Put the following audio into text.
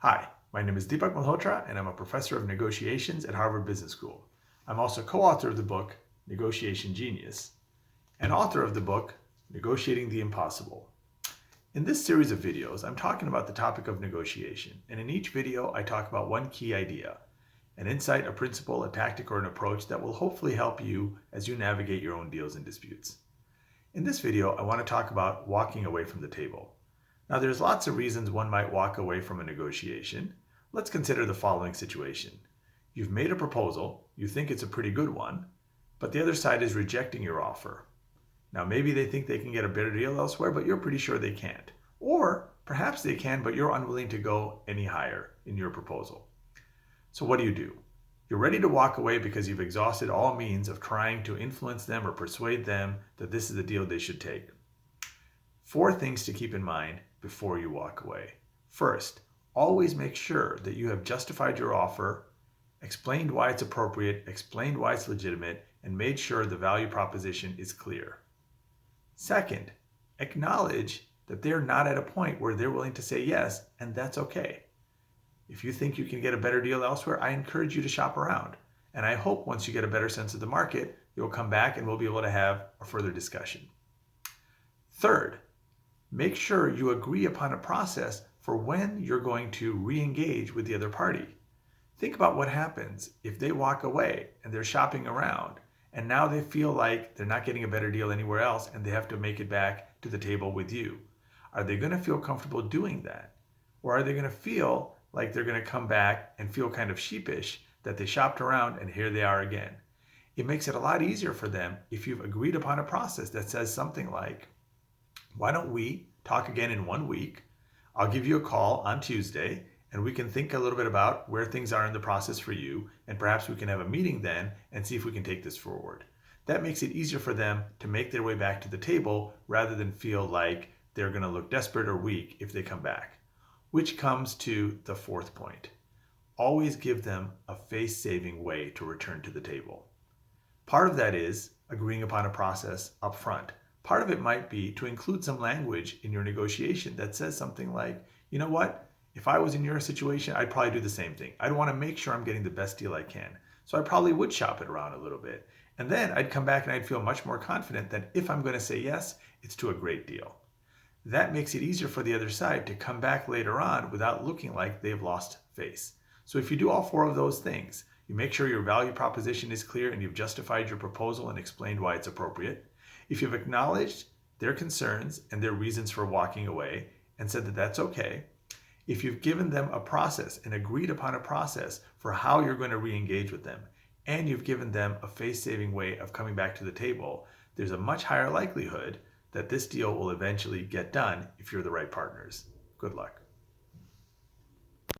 Hi, my name is Deepak Malhotra, and I'm a professor of negotiations at Harvard Business School. I'm also co-author of the book, Negotiation Genius, and author of the book, Negotiating the Impossible. In this series of videos, I'm talking about the topic of negotiation, and in each video, I talk about one key idea, an insight, a principle, a tactic, or an approach that will hopefully help you as you navigate your own deals and disputes. In this video, I want to talk about walking away from the table. Now, there's lots of reasons one might walk away from a negotiation. Let's consider the following situation. You've made a proposal, you think it's a pretty good one, but the other side is rejecting your offer. Now, maybe they think they can get a better deal elsewhere, but you're pretty sure they can't. Or perhaps they can, but you're unwilling to go any higher in your proposal. So what do? You're ready to walk away because you've exhausted all means of trying to influence them or persuade them that this is the deal they should take. 4 things to keep in mind before you walk away. First, always make sure that you have justified your offer, explained why it's appropriate, explained why it's legitimate, and made sure the value proposition is clear. Second, acknowledge that they're not at a point where they're willing to say yes, and that's okay. If you think you can get a better deal elsewhere, I encourage you to shop around. And I hope once you get a better sense of the market, you'll come back and we'll be able to have a further discussion. Third, make sure you agree upon a process for when you're going to re-engage with the other party. Think about what happens if they walk away and they're shopping around and now they feel like they're not getting a better deal anywhere else and they have to make it back to the table with you. Are they going to feel comfortable doing that? Or are they going to feel like they're going to come back and feel kind of sheepish that they shopped around and here they are again? It makes it a lot easier for them if you've agreed upon a process that says something like, why don't we talk again in 1 week? I'll give you a call on Tuesday and we can think a little bit about where things are in the process for you, and perhaps we can have a meeting then and see if we can take this forward. That makes it easier for them to make their way back to the table rather than feel like they're going to look desperate or weak if they come back. Which comes to the 4th point. Always give them a face-saving way to return to the table. Part of that is agreeing upon a process up front. Part of it might be to include some language in your negotiation that says something like, you know what, if I was in your situation, I'd probably do the same thing. I'd want to make sure I'm getting the best deal I can. So I probably would shop it around a little bit. And then I'd come back and I'd feel much more confident that if I'm going to say yes, it's to a great deal. That makes it easier for the other side to come back later on without looking like they've lost face. So if you do all 4 of those things, you make sure your value proposition is clear and you've justified your proposal and explained why it's appropriate. If you've acknowledged their concerns and their reasons for walking away and said that that's okay, if you've given them a process and agreed upon a process for how you're going to re-engage with them, and you've given them a face-saving way of coming back to the table, there's a much higher likelihood that this deal will eventually get done if you're the right partners. Good luck.